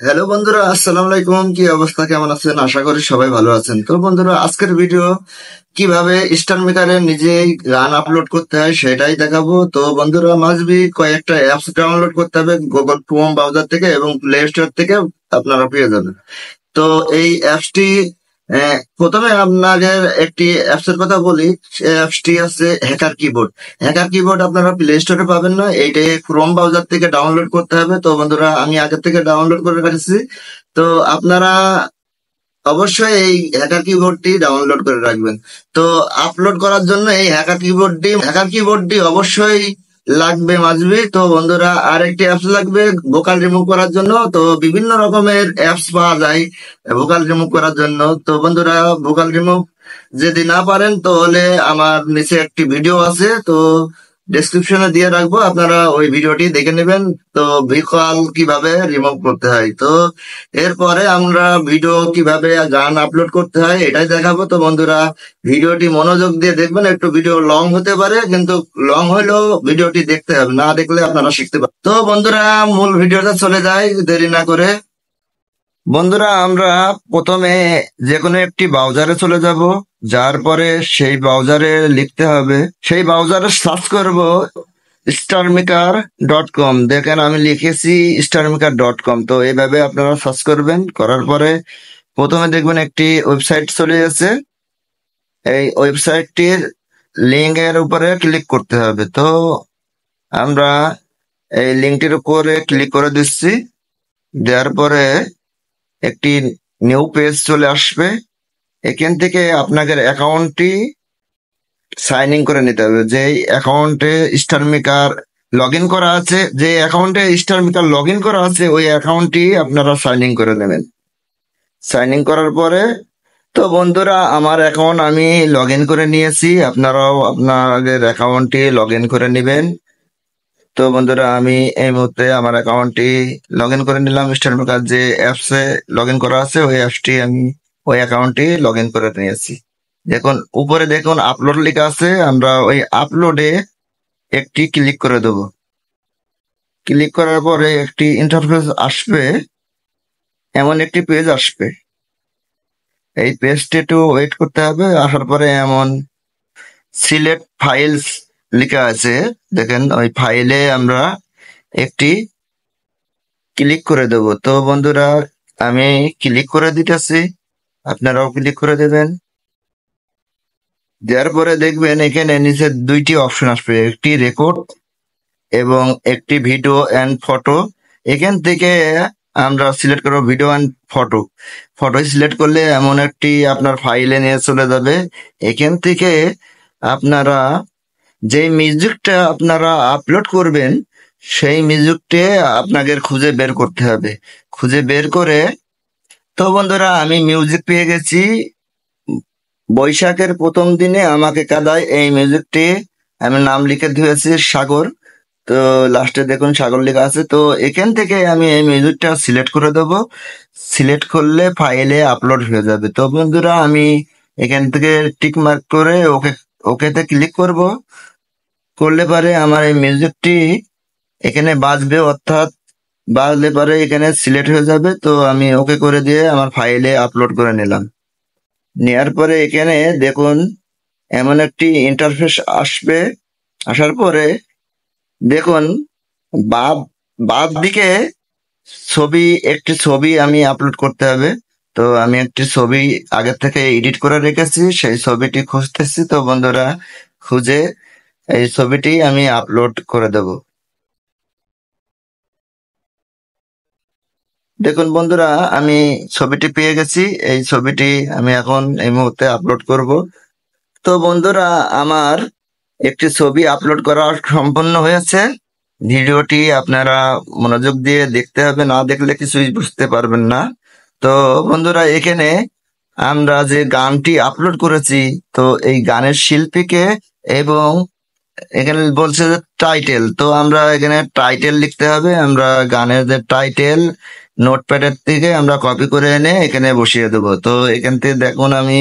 Hello বন্ধুরা, আসসালামু আলাইকুম। কি অবস্থা, কেমন আছেন? আশা করি সবাই ভালো আছেন। তো বন্ধুরা, আজকের ভিডিও কিভাবে স্টার মেকারে নিজেই গান আপলোড করতে হয় সেটাই দেখাবো। তো বন্ধুরা, মাসবি কয়েকটা অ্যাপস ডাউনলোড করতে হবে গুগল ক্রোম ব্রাউজার থেকে এবং প্লে স্টোর থেকে, আপনারা পেয়ে যাবেন। তো এই অ্যাপসটি, প্রথমে আপনাদের একটি অ্যাপস এর কথা বলি। সেই অ্যাপসটি আছে হ্যাকার কিবোর্ড। হ্যাকার কিবোর্ড আপনারা প্লে স্টোরে পাবেন না, এইটা ক্রোম ব্রাউজার থেকে ডাউনলোড করতে হবে। তো বন্ধুরা, আমি আগে থেকে ডাউনলোড করে রেখেছি। তো আপনারা অবশ্যই এই হ্যাকার কিবোর্ডটি ডাউনলোড করে রাখবেন। তো আপলোড করার জন্য এই হ্যাকার কিবোর্ডটি অবশ্যই লাগবে, মাসবি। তো বন্ধুরা, আর একটি অ্যাপস লাগবে ভোকাল রিমুভ করার জন্য। তো বিভিন্ন রকমের অ্যাপস পাওয়া যায় ভোকাল রিমুভ করার জন্য। তো বন্ধুরা, ভোকাল রিমুভ যদি না পারেন তাহলে আমার নিচে একটি ভিডিও আছে, তো ডেসক্রিপশনে দিয়ে রাখবো, আপনারা ওই ভিডিওটি দেখে নেবেন। তো ভোকাল কিভাবে রিমুভ করতে হয়, তো এরপরে আমরা ভিডিও কিভাবে গান আপলোড করতে হয় এটাই দেখাবো। তো বন্ধুরা, ভিডিওটি মনোযোগ দিয়ে দেখবেন। একটু ভিডিও লং হতে পারে, কিন্তু লং হলেও ভিডিওটি দেখতে হবে, না দেখলে আপনারা শিখতে পারবেন। তো বন্ধুরা, মূল ভিডিওতে চলে যাই দেরি না করে। বন্ধুরা, আমরা প্রথমে যে কোনো একটি ব্রাউজারে চলে যাব। যার পরে সেই ব্রাউজারে লিখতে হবে, সেই ব্রাউজারে সার্চ করব starmaker.com। দেখেন আমি লিখেছি starmaker.com। তো এইভাবে আপনারা সার্চ করবেন, করার পরে প্রথমে দেখবেন একটি ওয়েবসাইট চলে যাচ্ছে। এই ওয়েবসাইটটির লিঙ্ক এর উপরে ক্লিক করতে হবে। তো আমরা এই লিঙ্কটির উপরে ক্লিক করে দিচ্ছি। দেওয়ার পরে একটি নিউ পেজ চলে আসবে। এখান থেকে আপনাদের অ্যাকাউন্টটি সাইন ইন করে নিতে হবে। যে অ্যাকাউন্টে স্টার মেকার লগ ইন করা আছে, যে অ্যাকাউন্টে স্টার মেকার লগ ইন করা আছে, ওই অ্যাকাউন্টটি আপনারা সাইন ইন করে নেবেন। সাইন ইন করার পরে, তো বন্ধুরা, আমার অ্যাকাউন্ট আমি লগ ইন করে নিয়েছি, আপনারাও আপনাদের অ্যাকাউন্টটি লগ ইন করে নেবেন। তো বন্ধুরা, আমি এই মুহূর্তে আমার অ্যাকাউন্টটি লগ ইন করে নিলাম। স্টার মেকার যে অ্যাপসে লগ ইন করা আছে, ওই অ্যাপসটি আমি ওই অ্যাকাউন্টটি লগ ইন করে নিয়েছি। দেখুন উপরে দেখুন আপলোড লেখা আছে, আমরা ওই আপলোডে একটি ক্লিক করে দেব। ক্লিক করার পরে একটি ইন্টারফেস আসবে, এমন একটি পেজ আসবে। এই পেজটি একটু ওয়েট করতে হবে। আসার পরে এমন সিলেক্ট ফাইলস লেখা আছে, দেখেন ওই ফাইলে আমরা একটি ক্লিক করে দেব। তো বন্ধুরা, আমি ক্লিক করে দিতেছি, আপনারাও ক্লিক করে দেবেন। দেওয়ার পরে দেখবেন এখানে নিচে দুইটি অপশন আসবে, একটি রেকর্ড এবং একটি ভিডিও অ্যান্ড ফটো। এখান থেকে আমরা সিলেক্ট করবো video and photo. Photo select করলে এমন একটি আপনার ফাইলে নিয়ে চলে যাবে। এখান থেকে আপনারা যে মিউজিকটা আপনারা আপলোড করবেন, সেই মিউজিকটা আপনাকে খুঁজে বের করতে হবে। খুঁজে বের করে, তো বন্ধুরা, আমি মিউজিক পেয়ে গেছি। বৈশাখের প্রথম দিনে আমাকে কাদায়, এই মিউজিকটি আমি নাম লিখে দিয়েছি সাগর। তো লাস্টে দেখুন সাগর লেখা আছে। তো এখান থেকে আমি এই মিউজিকটা সিলেক্ট করে দেবো। সিলেক্ট করলে ফাইলে আপলোড হয়ে যাবে। তো বন্ধুরা, আমি এখান থেকে টিক মার্ক করে ওকেতে ক্লিক করব। করলে পারে আমার এই মিউজিকটি এখানে বাজবে, অর্থাৎ বাজলে পারে এখানে সিলেক্ট হয়ে যাবে। তো আমি ওকে করে দিয়ে আমার ফাইলে আপলোড করে নিলাম। নেওয়ার পরে এখানে দেখুন এমন একটি ইন্টারফেস আসবে। আসার পরে দেখুন বাম বাম দিকে একটি ছবি আমি আপলোড করতে হবে। তো আমি একটি ছবি আগে থেকে এডিট করে রেখেছি, সেই ছবিটি খুঁজতেছি। তো বন্ধুরা, খুঁজে এই ছবিটি আমি আপলোড করে দেব। দেখুন বন্ধুরা, আমি ছবিটি পেয়ে গেছি। এই ছবিটি আমি এখন এই মুহূর্তে আপলোড করব। তো বন্ধুরা, আমার একটি ছবি আপলোড করা সম্পন্ন হয়েছে। ভিডিওটি আপনারা মনোযোগ দিয়ে দেখতে হবে, না দেখলে কিছুই বুঝতে পারবেন না। তো বন্ধুরা, এখানে আমরা যে গানটি আপলোড করেছি, তো এই গানের শিল্পীকে এবং এখানে বলছে যে টাইটেল, তো আমরা এখানে টাইটেল লিখতে হবে। আমরা গানের যে টাইটেল নোটপ্যাডের থেকে আমরা কপি করে এনে এখানে বসিয়ে দেবো। তো এখান থেকে দেখুন আমি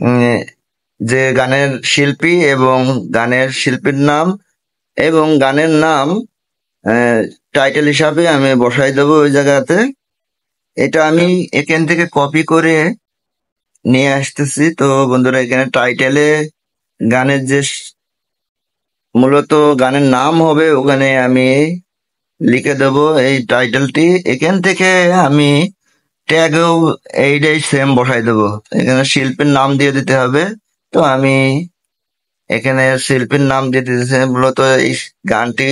উম, যে গানের শিল্পী এবং গানের শিল্পীর নাম এবং গানের নাম টাইটেল হিসাবে আমি বসাই দেবো ওই জায়গাতে। এটা আমি এখান থেকে কপি করে নিয়ে আসতেছি। তো বন্ধুরা এখানে টাইটেলে গানের যে মূলত গানের নাম হবে ওখানে আমি লিখে দেব এই টাইটেলটি। এখান থেকে আমি ট্যাগও এইটাই সেম বসাই দেবো। এখানে শিল্পীর নাম দিয়ে দিতে হবে। তো আমি এখানে শিল্পীর নাম দিয়ে দিতেছি, মূলত এই গানটি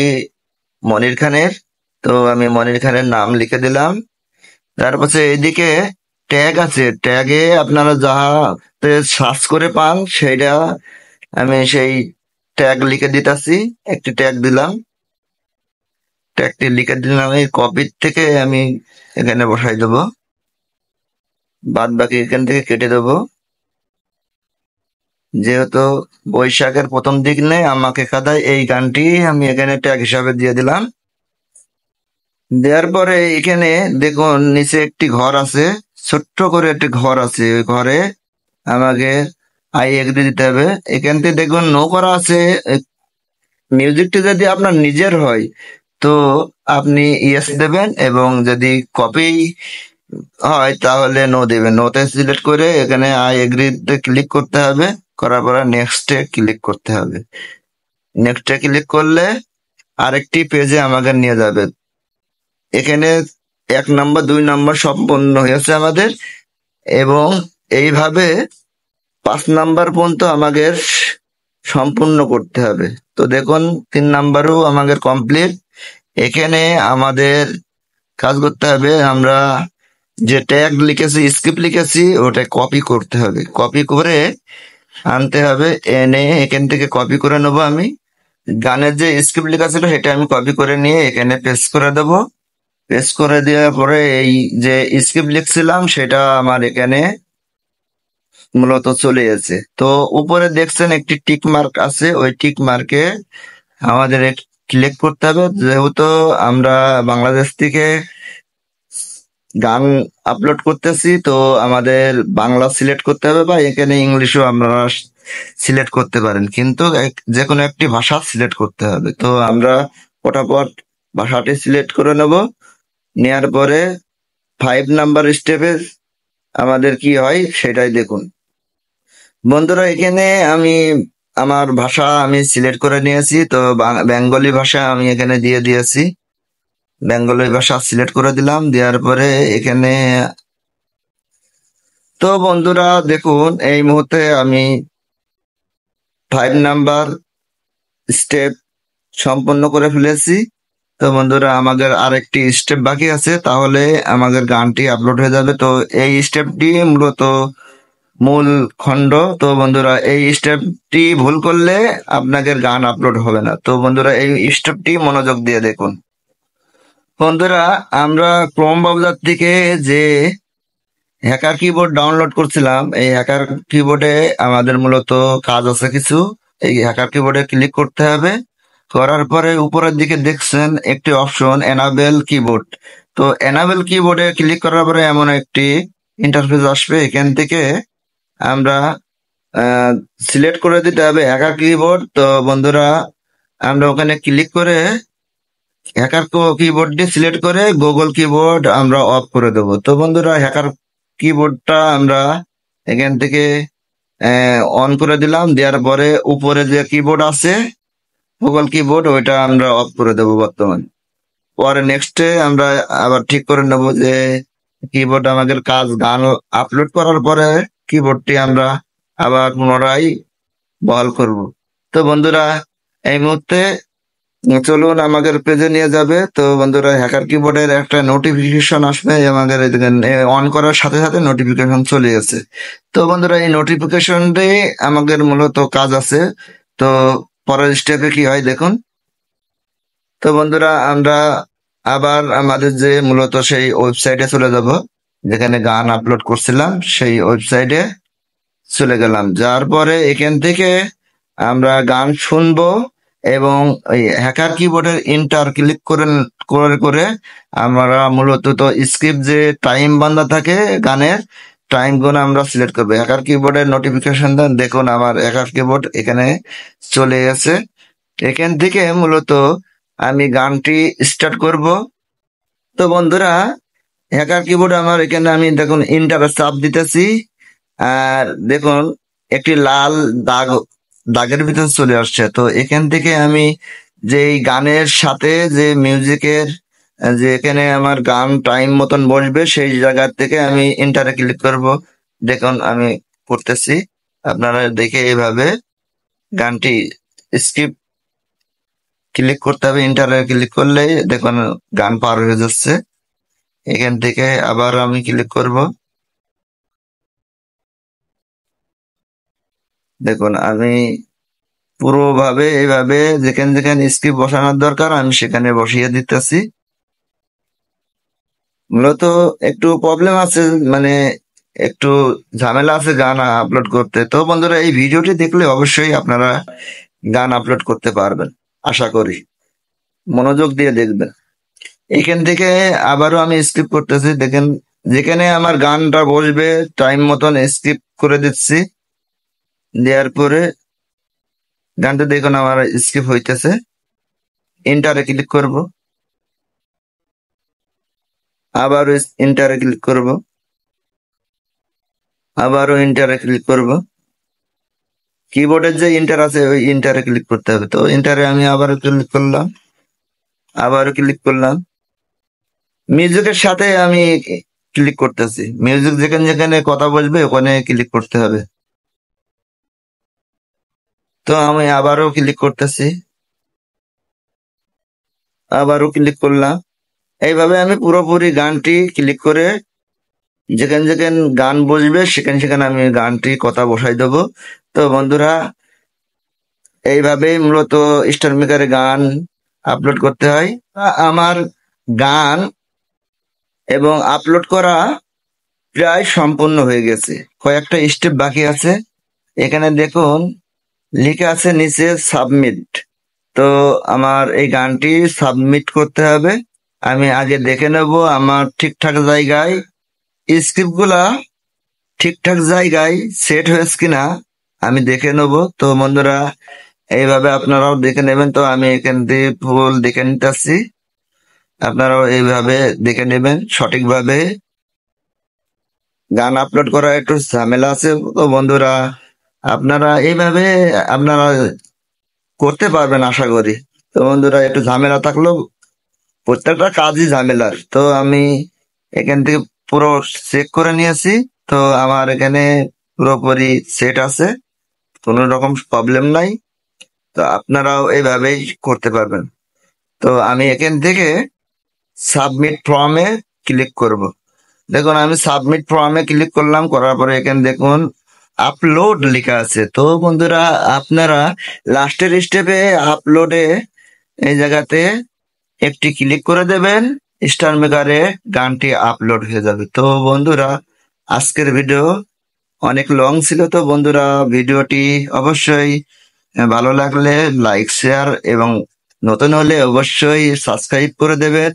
মনির খানের। তো আমি মনির খানের নাম লিখে দিলাম। তারপর এইদিকে ট্যাগ আছে, ট্যাগে আপনারা যাহাতে সার্চ করে পান সেইটা আমি সেই ট্যাগ লিখে দিতেছি। একটি ট্যাগ দিলাম, ট্যাগটি লিখে দিলাম। এই কপির থেকে আমি এখানে বসাই দেবো, বাদ বাকি এখান থেকে কেটে দেবো। যেহেতু বৈশাখের প্রথম দিক নেই আমাকে কাদায়, এই গানটি আমি এখানে ট্যাগ হিসাবে দিয়ে দিলাম। দেওয়ার পরে এখানে দেখুন নিচে একটি ঘর আছে, ছোট্ট করে একটি ঘর আছে। ওই ঘরে আমাকে আই এগ্রি দিতে হবে। এখান থেকে দেখুন নো করা আছে। মিউজিকটি যদি আপনার নিজের হয় তো আপনি ইয়েস দেবেন, এবং যদি কপি হয় তাহলে নো দেবেন। নোতে সিলেক্ট করে এখানে আই এগ্রিতে ক্লিক করতে হবে, করার পরে নেক্সটে ক্লিক করতে হবে। নেক্সটে ক্লিক করলে আরেকটি পেজে আমাকে নিয়ে যাবে। এখানে 1 নম্বর 2 নম্বর সম্পন্ন হয়েছে আমাদের, এবং এইভাবে 5 নম্বর পর্যন্ত আমাদের সম্পূর্ণ করতে হবে। তো দেখুন 3 নম্বরও আমাদের কমপ্লিট। এখানে আমাদের কাজ করতে হবে, আমরা যে ট্যাগ লিখেছি স্ক্রিপ্ট লিখেছি ওটা কপি করতে হবে। কপি করে আনতে হবে, এনে এখান থেকে কপি করে নেবো। আমি গানের যে স্ক্রিপ্ট লেখা ছিল সেটা আমি কপি করে নিয়ে এখানে পেস্ট করে দেবো। পেস্ট করে দেওয়ার পরে এই যে স্ক্রিপ্ট লিখছিলাম সেটা আমার এখানে মূলত চলে গেছে। তো উপরে দেখছেন একটি টিক মার্ক আছে, ওই টিক মার্কে আমাদের ক্লিক করতে হবে। যেহেতু আমরা বাংলাদেশ থেকে গান আপলোড করতেছি তো আমাদের বাংলা সিলেক্ট করতে হবে, বা এখানে ইংলিশও আমরা সিলেক্ট করতে পারেন, কিন্তু যে কোনো একটি ভাষা সিলেক্ট করতে হবে। তো আমরা ফটাফট ভাষাটি সিলেক্ট করে নেব। নেওয়ার পরে 5 নম্বর স্টেপে আমাদের কি হয় সেটাই দেখুন। বন্ধুরা এখানে আমি আমার ভাষা আমি সিলেক্ট করে নিয়েছি। তো বেঙ্গলি ভাষা আমি এখানে দিয়ে দিয়েছি, বেঙ্গলি ভাষা সিলেক্ট করে দিলাম। দেওয়ার পরে এখানে তো বন্ধুরা দেখুন এই মুহূর্তে আমি 5 নম্বর স্টেপ সম্পন্ন করে ফেলেছি। তো বন্ধুরা আমাদের আরেকটি স্টেপ বাকি আছে, তাহলে আমাদের গানটি আপলোড হয়ে যাবে। তো এই স্টেপটি মূলত মূল খণ্ড। তো বন্ধুরা এই স্টেপটি ভুল করলে আপনাদের গান আপলোড হবে না। তো বন্ধুরা এই স্টেপটি মনোযোগ দিয়ে দেখুন। বন্ধুরা আমরা ক্রোম ব্রাউজার থেকে যে হ্যাকার কিবোর্ড ডাউনলোড করছিলাম, এই হ্যাকার কিবোর্ডে আমাদের মূলত কাজ আছে কিছু। এই হ্যাকার কিবোর্ডে ক্লিক করতে হবে। করার পরে উপরের দিকে দেখছেন একটি অপশন এনাবেল কিবোর্ড। তো এনাবেল কিবোর্ডে ক্লিক করার পরে এমন একটি ইন্টারফেস আসবে। এখান থেকে আমরা সিলেক্ট করে দিতে হবে হ্যাকার কিবোর্ড। তো বন্ধুরা আমরা ওখানে ক্লিক করে হ্যাকার কিবোর্ডটি সিলেক্ট করে গুগল কিবোর্ড আমরা অফ করে দেবো। তো বন্ধুরা হ্যাকার কিবোর্ডটা আমরা এখান থেকে অন করে দিলাম। দেওয়ার পরে উপরে যে কিবোর্ড আছে গুগল কিবোর্ড ওইটা আমরা অফ করে দেবো বর্তমান। পরে নেক্সটে আমরা আবার ঠিক করে নেব যে কিবোর্ড আমাদের কাজ গান আপলোড করার পরে কিবোর্ডটি আমরা আবার পুনরায় বহাল করব। তো বন্ধুরা এই মুহূর্তে চলুন আমাদের পেজে নিয়ে যাবে। তো বন্ধুরা হ্যাকার কিবোর্ডের একটা নোটিফিকেশন আসবে, আমাদের অন করার সাথে সাথে নোটিফিকেশন চলে গেছে। তো বন্ধুরা এই নোটিফিকেশনটি আমাদের মূলত কাজ আছে। তো পরের স্টেপে কি হয় দেখুন। তো বন্ধুরা আমরা আবার আমাদের যে মূলত সেই ওয়েবসাইটে চলে যাব, যেখানে গান আপলোড করছিলাম সেই ওয়েবসাইটে চলে গেলাম। যার পরে এখান থেকে আমরা গান শুনবো, এবং ওই হ্যাকার কিবোর্ডের ইন্টার ক্লিক করে করে করে আমরা মূলত তো স্ক্রিপ্ট যে টাইম বান্ধা থাকে গানের টাইম গুলো আমরা সিলেক্ট করবো। হ্যাকার কিবোর্ডের নোটিফিকেশন দেখুন আমার হ্যাকার কিবোর্ড এখানে চলে গেছে। এখান থেকে মূলত আমি গানটি স্টার্ট করব। তো বন্ধুরা হ্যাকার কিবোর্ড আমার এখানে আমি দেখুন ইন্টারে চাপ দিতেছি, আর দেখুন একটি লাল দাগ দাগের ভিতরে চলে আসছে। তো এখান থেকে আমি যে এই গানের সাথে যে মিউজিকের যে এখানে আমার গান টাইম মতন বসবে সেই জায়গা থেকে আমি ইন্টারে ক্লিক করব। দেখুন আমি করতেছি, আপনারা দেখে এইভাবে গানটি স্কিপ ক্লিক করতে হবে। ইন্টারে ক্লিক করলেই দেখুন গান পার হয়ে যাচ্ছে। এখান থেকে আবার আমি ক্লিক করব। দেখুন আমি পুরোভাবে এইভাবে যেখানে যেখানে স্কিপ বসানোর দরকার আমি সেখানে বসিয়ে দিতেছি। মূলত একটু প্রবলেম আছে, মানে একটু ঝামেলা আছে গান আপলোড করতে। তো বন্ধুরা এই ভিডিওটি দেখলে অবশ্যই আপনারা গান আপলোড করতে পারবেন, আশা করি। মনোযোগ দিয়ে দেখবেন। এখান থেকে আবারও আমি স্কিপ করতেছি। দেখেন যেখানে আমার গানটা বসবে টাইম মতন স্কিপ করে দিচ্ছি। দেওয়ার পরে গানটা দেখুন আমার স্কিপ হইতেছে। এন্টারে ক্লিক করব, আবারও এন্টারে ক্লিক করব, আবারও এন্টারে ক্লিক করব। কিবোর্ডের যে এন্টার আছে ওই এন্টারে ক্লিক করতে হবে। তো এন্টারে আমি আবারও ক্লিক করলাম, আবারও ক্লিক করলাম। মিউজিকের সাথে আমি ক্লিক করতেছি। মিউজিক যেখানে যেখানে কথা বলবে ওখানে ক্লিক করতে হবে। তো আমি আবারও ক্লিক করতেছি, আবারও ক্লিক করলাম। এইভাবে আমি পুরোপুরি গানটি ক্লিক করে যেখানে যেখানে গান বসবে সেখানে সেখানে আমি গানটি কথা বসাই দেবো। তো বন্ধুরা এইভাবেই মূলত স্টার মেকারে গান আপলোড করতে হয়। আমার গান এবং আপলোড করা প্রায় সম্পূর্ণ হয়ে গেছে, কয়েকটা স্টেপ বাকি আছে। এখানে দেখুন লিখে আছে নিচে সাবমিট। তো আমার এই গানটি সাবমিট করতে হবে। আমি আগে দেখে নেব আমার ঠিকঠাক জায়গায় স্ক্রিপ্ট গুলা ঠিকঠাক জায়গায় সেট হয়েছে কিনা আমি দেখে নেব। তো বন্ধুরা এইভাবে আপনারাও দেখে নেবেন। তো আমি এখান থেকে ফুল দেখে নিতেছি, আপনারাও এইভাবে দেখে নেবেন সঠিকভাবে। গান আপলোড করা একটু ঝামেলা আছে। তো বন্ধুরা আপনারা এইভাবে আপনারা করতে পারবেন আশা করি। তো বন্ধুরা একটু ঝামেলা থাকলেও প্রত্যেকটা কাজই ঝামেলার। তো আমি এখান থেকে পুরো চেক করে নিয়েছি। তো আমার এখানে পুরোপুরি সেট আছে, কোনো রকম প্রবলেম নাই। তো আপনারাও এইভাবেই করতে পারবেন। তো আমি এখান থেকে সাবমিট ফর্মে ক্লিক করব। দেখুন আমি সাবমিট ফর্মে ক্লিক করলাম, করার পরে এখানে দেখুন আপলোড লেখা আছে। তো বন্ধুরা আপনারা লাস্টের স্টেপে আপলোডে এই জায়গাতে একটি ক্লিক করে দেবেন, স্টার মেকারে গানটি আপলোড হয়ে যাবে। তো বন্ধুরা আজকের ভিডিও অনেক লং ছিল। তো বন্ধুরা ভিডিওটি অবশ্যই ভালো লাগলে লাইক শেয়ার এবং নতুন হলে অবশ্যই সাবস্ক্রাইব করে দেবেন।